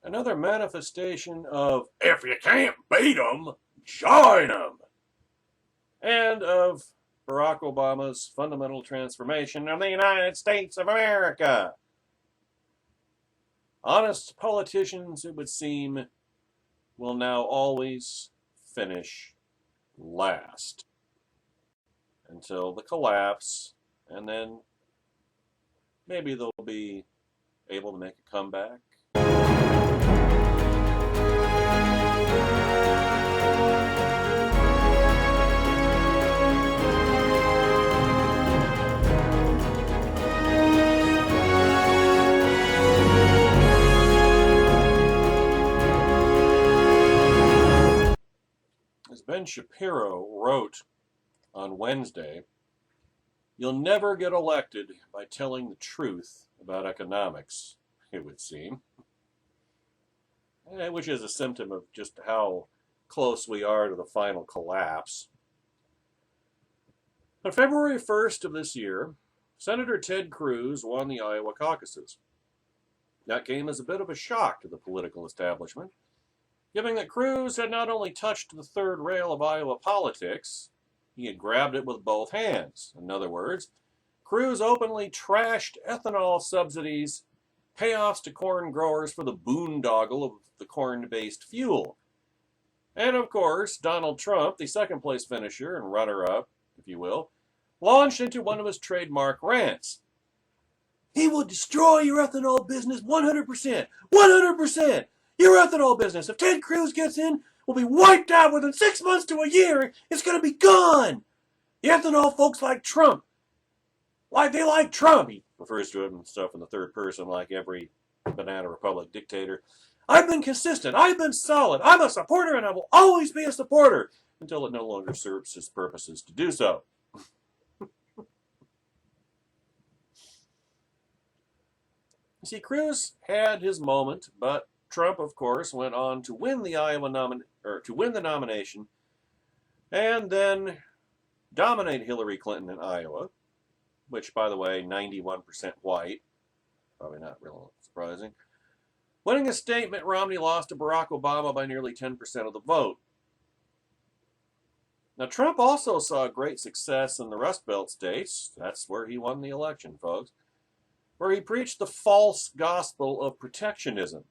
Another manifestation of, if you can't beat 'em, join 'em, and of Barack Obama's fundamental transformation of the United States of America. Honest politicians, it would seem, will now always finish last until the collapse, and then maybe they'll be able to make a comeback. As Ben Shapiro wrote on Wednesday, you'll never get elected by telling the truth about economics, it would seem. Which is a symptom of just how close we are to the final collapse. On February 1st of this year, Senator Ted Cruz won the Iowa caucuses. That came as a bit of a shock to the political establishment, given that Cruz had not only touched the third rail of Iowa politics, he had grabbed it with both hands. In other words, Cruz openly trashed ethanol subsidies, payoffs to corn growers for the boondoggle of the corn-based fuel. And of course, Donald Trump, the second-place finisher and runner-up, if you will, launched into one of his trademark rants. He will destroy your ethanol business 100%. 100%! Your ethanol business, if Ted Cruz gets in, will be wiped out within 6 months to a year. It's going to be gone. The ethanol folks like Trump. They like Trump. He refers to it and stuff in the third person like every banana republic dictator. I've been consistent. I've been solid. I'm a supporter and I will always be a supporter until it no longer serves his purposes to do so. You see, Cruz had his moment, but Trump, of course, went on to win the nomination, and then dominate Hillary Clinton in Iowa, which, by the way, 91% white, probably not real surprising. Winning a state, Mitt Romney lost to Barack Obama by nearly 10% of the vote. Now, Trump also saw great success in the Rust Belt states. That's where he won the election, folks, where he preached the false gospel of protectionism.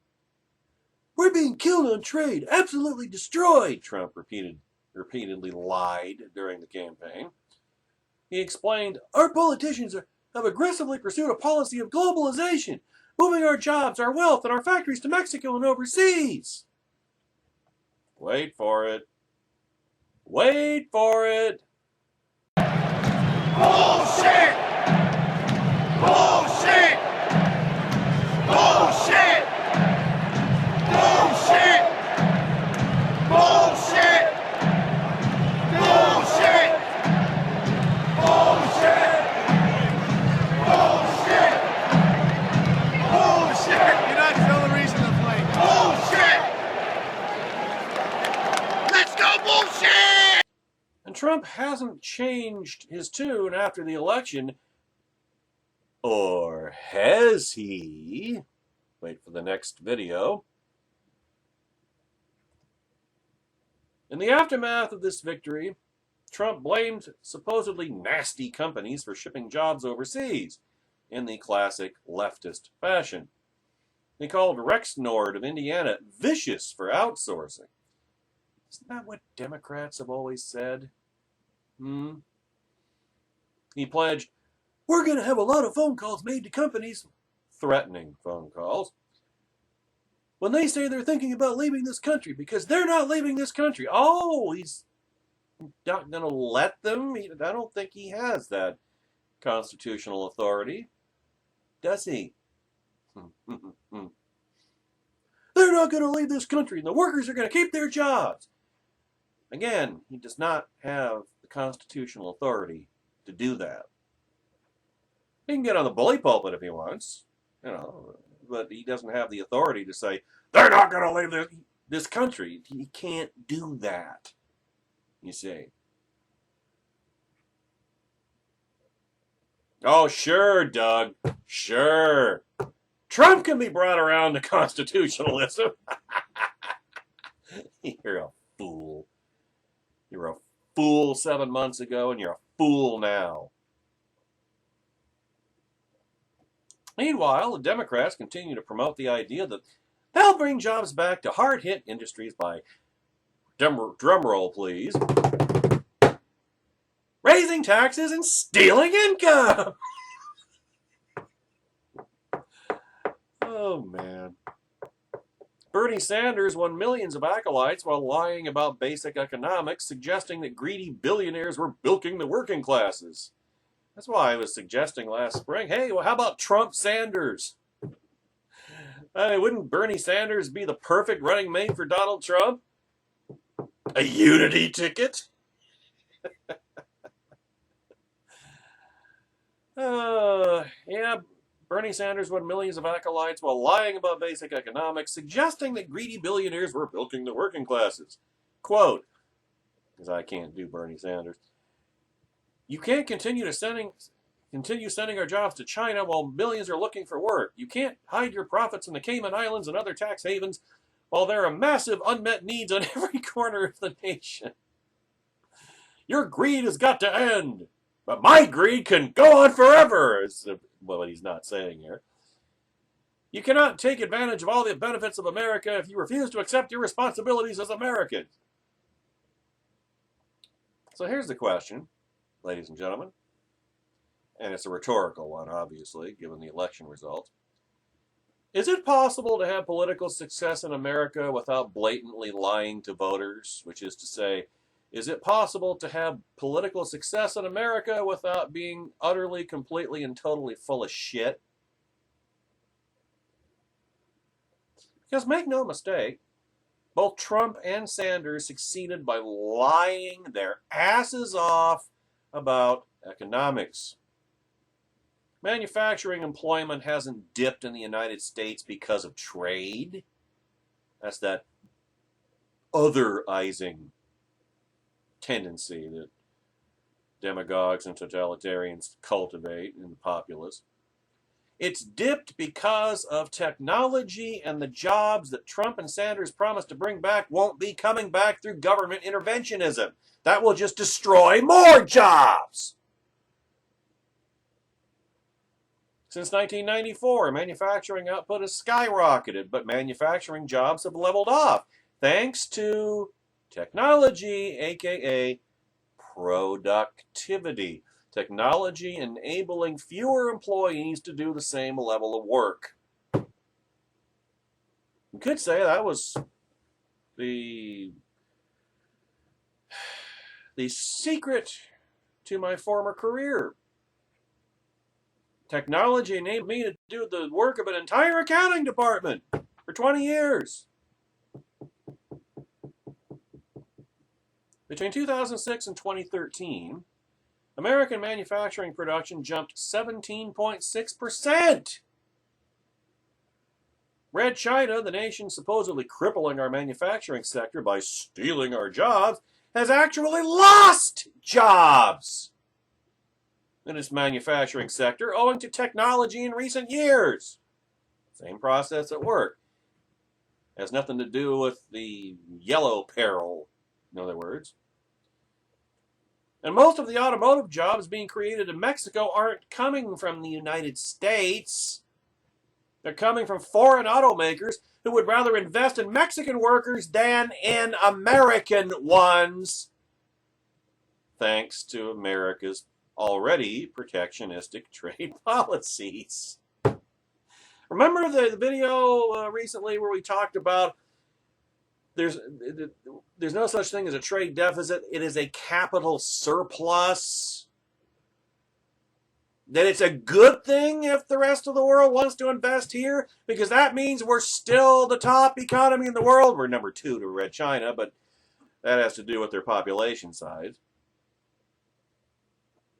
We're being killed on trade, absolutely destroyed, Trump repeatedly lied during the campaign. He explained, our politicians have aggressively pursued a policy of globalization, moving our jobs, our wealth, and our factories to Mexico and overseas. Wait for it. Wait for it. Bullshit! Bullshit! Bullshit! Bullshit! Bullshit! Bullshit! Bullshit! Bullshit! Bullshit! You're not telling the reason to play. Bullshit! Let's go bullshit! And Trump hasn't changed his tune after the election. Or has he? Wait for the next video. In the aftermath of this victory, Trump blamed supposedly nasty companies for shipping jobs overseas in the classic leftist fashion. He called Rexnord of Indiana vicious for outsourcing. Isn't that what Democrats have always said? He pledged, we're going to have a lot of phone calls made to companies, threatening phone calls, when they say they're thinking about leaving this country because they're not leaving this country. Oh, he's not going to let them? I don't think he has that constitutional authority, does he? They're not going to leave this country, and the workers are going to keep their jobs. Again, he does not have the constitutional authority to do that. He can get on the bully pulpit if he wants, but he doesn't have the authority to say, they're not going to leave this country. He can't do that, you see. Oh, sure, Doug. Sure. Trump can be brought around to constitutionalism. You're a fool. You were a fool 7 months ago, and you're a fool now. Meanwhile, the Democrats continue to promote the idea that they'll bring jobs back to hard-hit industries by, drum roll please, raising taxes and stealing income. Oh, man. Bernie Sanders won millions of acolytes while lying about basic economics, suggesting that greedy billionaires were bilking the working classes. That's why I was suggesting last spring, hey, well, how about Trump Sanders? Wouldn't Bernie Sanders be the perfect running mate for Donald Trump? A unity ticket? Yeah, Bernie Sanders won millions of acolytes while lying about basic economics, suggesting that greedy billionaires were bilking the working classes. Quote, because I can't do Bernie Sanders, you can't continue sending our jobs to China while millions are looking for work. You can't hide your profits in the Cayman Islands and other tax havens while there are massive unmet needs on every corner of the nation. Your greed has got to end. But my greed can go on forever, is what he's not saying here. You cannot take advantage of all the benefits of America if you refuse to accept your responsibilities as Americans. So here's the question, ladies and gentlemen, and it's a rhetorical one, obviously, given the election results. Is it possible to have political success in America without blatantly lying to voters? Which is to say, is it possible to have political success in America without being utterly, completely, and totally full of shit? Because make no mistake, both Trump and Sanders succeeded by lying their asses off about economics. Manufacturing employment hasn't dipped in the United States because of trade. That's that otherizing tendency that demagogues and totalitarians cultivate in the populace. It's dipped because of technology, and the jobs that Trump and Sanders promised to bring back won't be coming back through government interventionism. That will just destroy more jobs. Since 1994, manufacturing output has skyrocketed, but manufacturing jobs have leveled off, thanks to technology, aka productivity. Technology enabling fewer employees to do the same level of work. You could say that was the secret to my former career. Technology enabled me to do the work of an entire accounting department for 20 years. Between 2006 and 2013, American manufacturing production jumped 17.6%. Red China, the nation supposedly crippling our manufacturing sector by stealing our jobs, has actually lost jobs in its manufacturing sector owing to technology in recent years. Same process at work. Has nothing to do with the yellow peril, in other words. And most of the automotive jobs being created in Mexico aren't coming from the United States. They're coming from foreign automakers who would rather invest in Mexican workers than in American ones, thanks to America's already protectionistic trade policies. Remember the video recently where we talked about there's no such thing as a trade deficit. It is a capital surplus. That it's a good thing if the rest of the world wants to invest here, because that means we're still the top economy in the world. We're number 2 to Red China, but that has to do with their population size.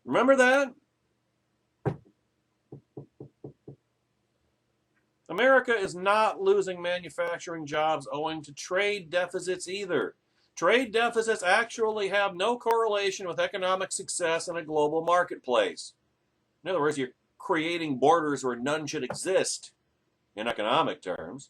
Remember that? America is not losing manufacturing jobs owing to trade deficits either. Trade deficits actually have no correlation with economic success in a global marketplace. In other words, you're creating borders where none should exist. in economic terms.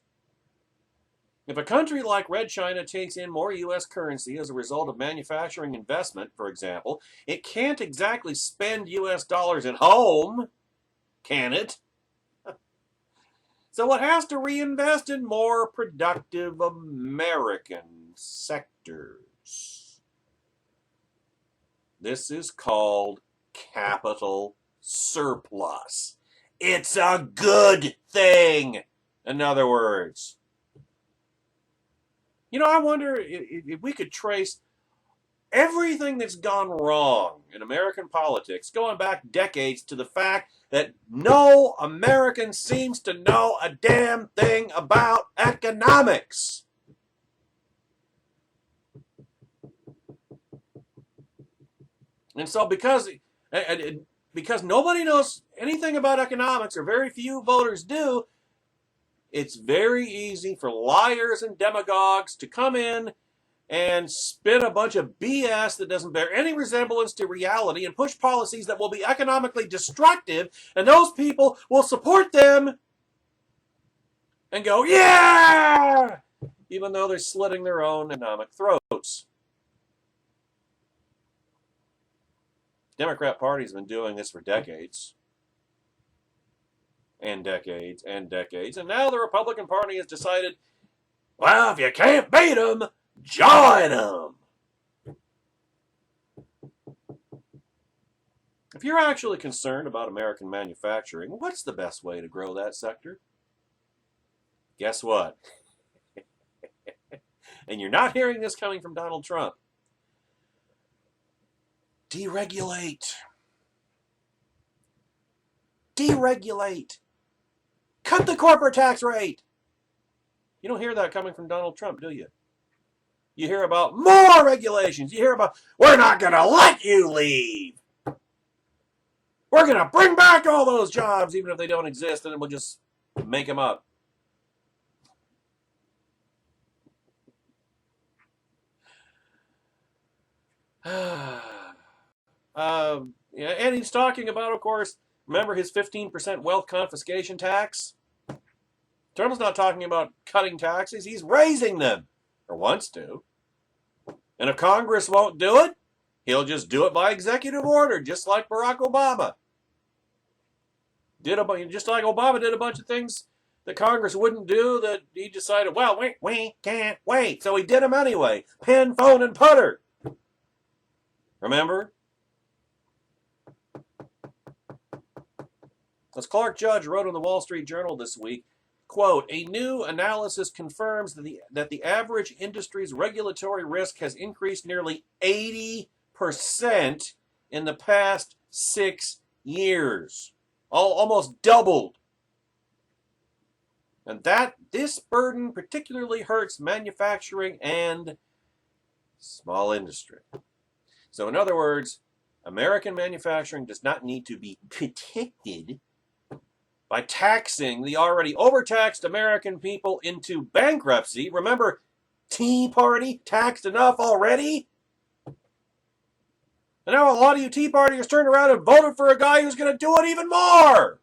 If a country like Red China takes in more U.S. currency as a result of manufacturing investment, for example, it can't exactly spend U.S. dollars at home, can it? So it has to reinvest in more productive American sectors. This is called capital surplus. It's a good thing, in other words. You know, I wonder if we could trace everything that's gone wrong in American politics, going back decades, to the fact that no American seems to know a damn thing about economics. And so because nobody knows anything about economics, or very few voters do, it's very easy for liars and demagogues to come in and spin a bunch of BS that doesn't bear any resemblance to reality and push policies that will be economically destructive, and those people will support them and go, yeah! Even though they're slitting their own economic throats. The Democrat Party's been doing this for decades. And decades and decades. And now the Republican Party has decided, well, if you can't beat them, join them. If you're actually concerned about American manufacturing, what's the best way to grow that sector? Guess what? And you're not hearing this coming from Donald Trump. Deregulate. Deregulate. Cut the corporate tax rate. You don't hear that coming from Donald Trump, do you? You hear about more regulations. You hear about, we're not going to let you leave. We're going to bring back all those jobs, even if they don't exist, and then we'll just make them up. Yeah, and he's talking about, of course, remember his 15% wealth confiscation tax? Trump's not talking about cutting taxes. He's raising them, or wants to. And if Congress won't do it, he'll just do it by executive order, just like Barack Obama. Just like Obama did a bunch of things that Congress wouldn't do, that he decided, well, we can't wait. So he did them anyway. Pen, phone, and putter. Remember? As Clark Judge wrote in the Wall Street Journal this week, quote, a new analysis confirms that the average industry's regulatory risk has increased nearly 80% in the past 6 years. Almost doubled. And this burden particularly hurts manufacturing and small industry. So in other words, American manufacturing does not need to be protected by taxing the already overtaxed American people into bankruptcy. Remember, Tea Party taxed enough already? And now a lot of you Tea Partiers turned around and voted for a guy who's going to do it even more.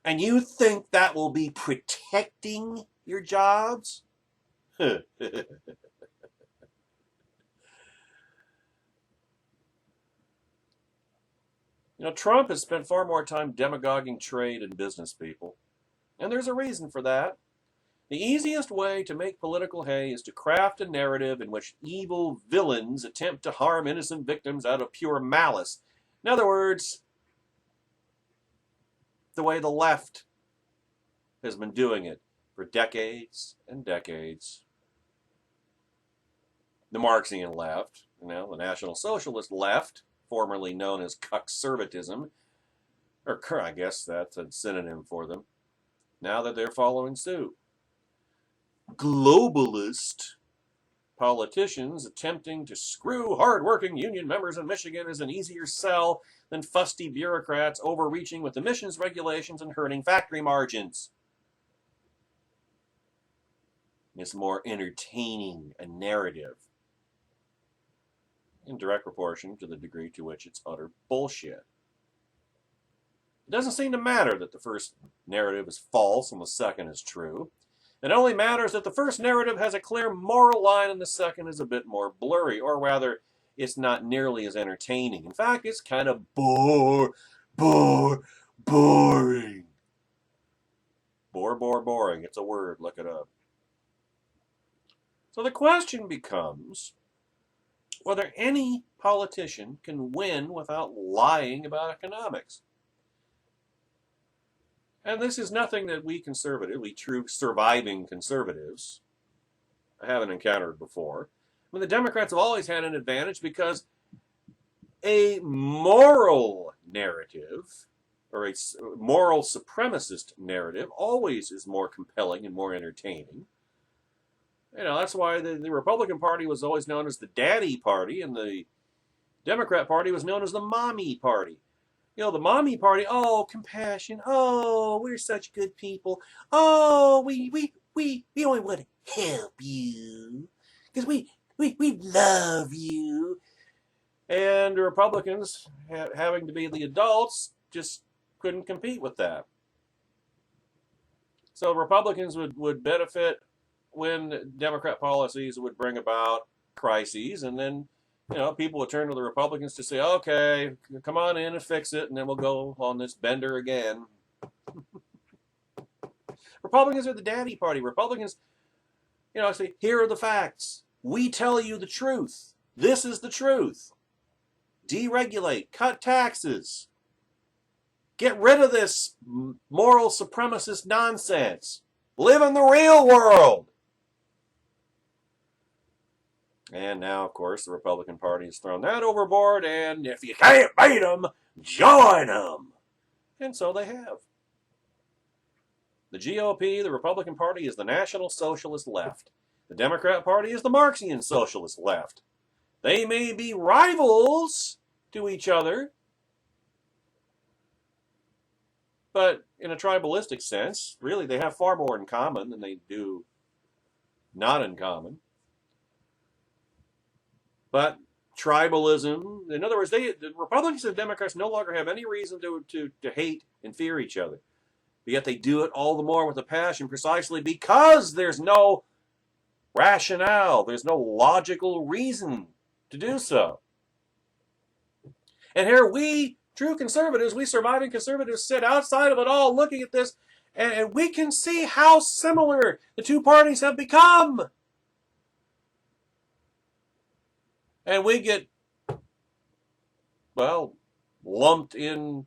And you think that will be protecting your jobs? You know, Trump has spent far more time demagoguing trade and business people. And there's a reason for that. The easiest way to make political hay is to craft a narrative in which evil villains attempt to harm innocent victims out of pure malice. In other words, the way the left has been doing it for decades and decades. The Marxian left, the National Socialist left, formerly known as cuckservatism, or I guess that's a synonym for them, now that they're following suit. Globalist politicians attempting to screw hardworking union members in Michigan is an easier sell than fusty bureaucrats overreaching with emissions regulations and hurting factory margins. It's more entertaining a narrative, in direct proportion to the degree to which it's utter bullshit. It doesn't seem to matter that the first narrative is false and the second is true. It only matters that the first narrative has a clear moral line and the second is a bit more blurry, or rather, it's not nearly as entertaining. In fact, it's kind of boring. Boring. It's a word. Look it up. So the question becomes whether any politician can win without lying about economics. And this is nothing that we true surviving conservatives, haven't encountered before. I mean, the Democrats have always had an advantage because a moral narrative, or a moral supremacist narrative, always is more compelling and more entertaining. You know, that's why the Republican Party was always known as the daddy party, and the Democrat Party was known as the mommy party. You know, the mommy party, oh, compassion, oh, we're such good people, oh, we only want to help you, because we love you. And the Republicans, having to be the adults, just couldn't compete with that. So Republicans would benefit when Democrat policies would bring about crises, and then people would turn to the Republicans to say, okay, come on in and fix it, and then we'll go on this bender again. Republicans are the daddy party. Republicans, say, here are the facts. We tell you the truth. This is the truth. Deregulate, cut taxes. Get rid of this moral supremacist nonsense. Live in the real world. And now, of course, the Republican Party has thrown that overboard, and if you can't beat them, join them. And so they have. The GOP, the Republican Party, is the National Socialist left. The Democrat Party is the Marxian Socialist left. They may be rivals to each other, but in a tribalistic sense, really, they have far more in common than they do not in common. But tribalism, in other words, the Republicans and Democrats no longer have any reason to hate and fear each other. But yet they do it all the more with a passion precisely because there's no rationale, there's no logical reason to do so. And here we, true conservatives, we surviving conservatives, sit outside of it all looking at this, and we can see how similar the two parties have become. And we get, lumped in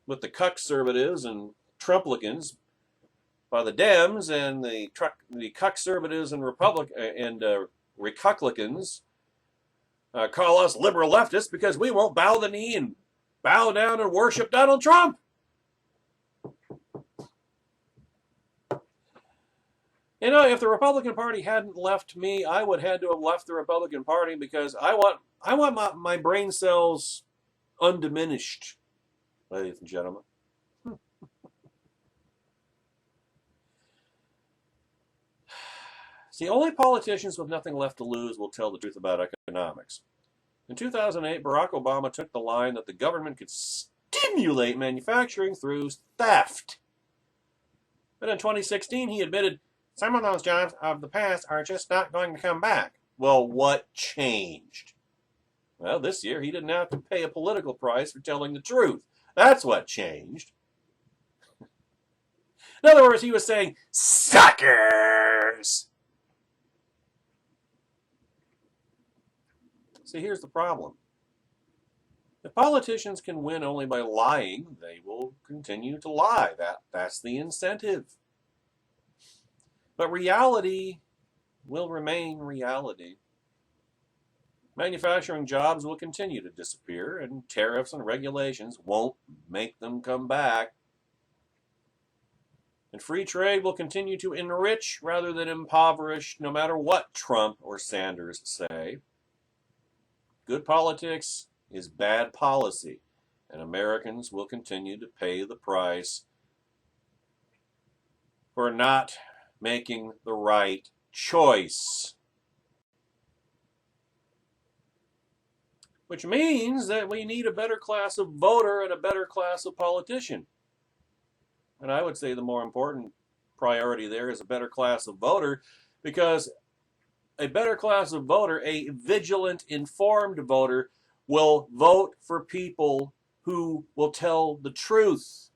with the cuckservatives and Trumplicans by the Dems, and the cuckservatives and Republicans call us liberal leftists because we won't bow the knee and bow down and worship Donald Trump. If the Republican Party hadn't left me, I would have had to have left the Republican Party because I want my brain cells undiminished, ladies and gentlemen. See, only politicians with nothing left to lose will tell the truth about economics. In 2008, Barack Obama took the line that the government could stimulate manufacturing through theft. But in 2016, he admitted some of those jobs of the past are just not going to come back. Well, what changed? Well, this year he didn't have to pay a political price for telling the truth. That's what changed. In other words, he was saying, suckers! See, here's the problem. If politicians can win only by lying, they will continue to lie. That's the incentive. But reality will remain reality. Manufacturing jobs will continue to disappear, and tariffs and regulations won't make them come back. And free trade will continue to enrich rather than impoverish, no matter what Trump or Sanders say. Good politics is bad policy, and Americans will continue to pay the price for not making the right choice. which means that we need a better class of voter and a better class of politician. And I would say the more important priority there is a better class of voter, because a better class of voter, a vigilant, informed voter, will vote for people who will tell the truth,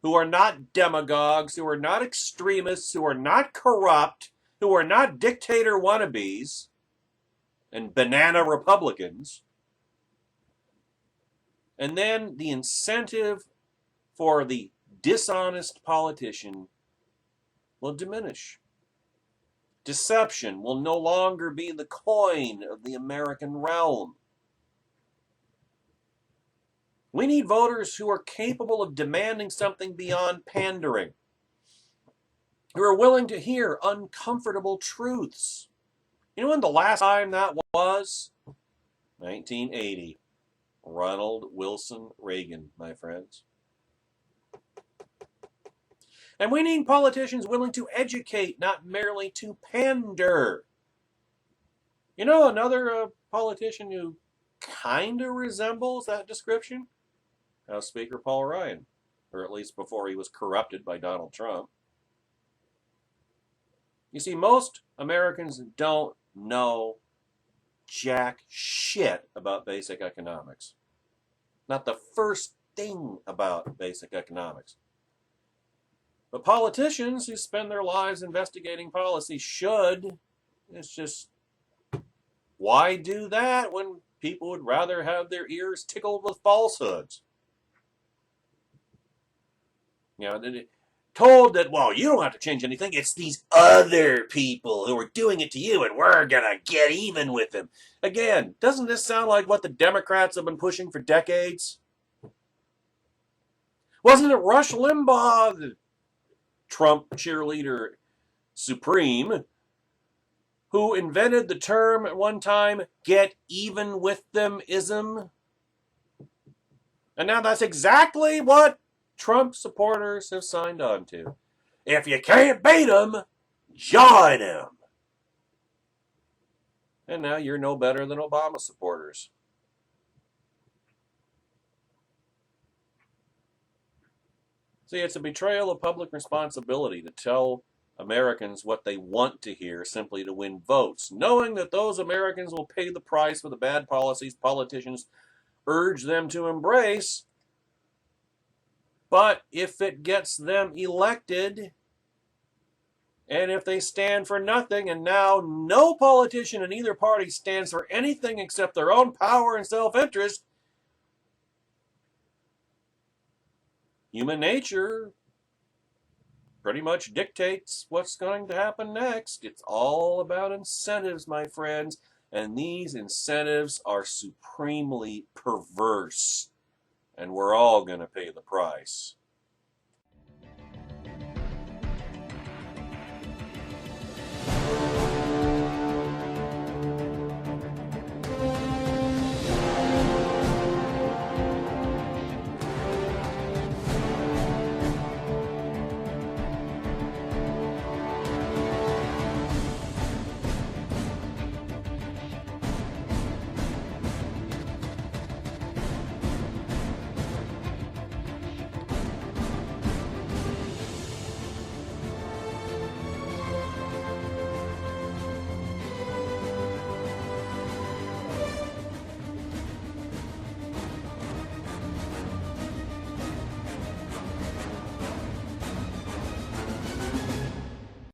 who are not demagogues, who are not extremists, who are not corrupt, who are not dictator wannabes and banana Republicans. And then the incentive for the dishonest politician will diminish. Deception will no longer be the coin of the American realm. We need voters who are capable of demanding something beyond pandering, who are willing to hear uncomfortable truths. You know when the last time that was? 1980. Ronald Wilson Reagan, my friends. And we need politicians willing to educate, not merely to pander. You know another politician who kind of resembles that description? House Speaker Paul Ryan, or at least before he was corrupted by Donald Trump. You see, most Americans don't know jack shit about basic economics. Not the first thing about basic economics. But politicians who spend their lives investigating policy should. It's just, why do that when people would rather have their ears tickled with falsehoods? You know, told that, well, you don't have to change anything. It's these other people who are doing it to you, and we're going to get even with them. Again, doesn't this sound like what the Democrats have been pushing for decades? Wasn't it Rush Limbaugh, the Trump cheerleader supreme, who invented the term at one time, get even with them-ism? And now that's exactly what Trump supporters have signed on to. If you can't beat them, join them. And now you're no better than Obama supporters. See, it's a betrayal of public responsibility to tell Americans what they want to hear simply to win votes, knowing that those Americans will pay the price for the bad policies politicians urge them to embrace. But if it gets them elected, and if they stand for nothing, and now no politician in either party stands for anything except their own power and self-interest, human nature pretty much dictates what's going to happen next. It's all about incentives, my friends, and these incentives are supremely perverse, and we're all going to pay the price.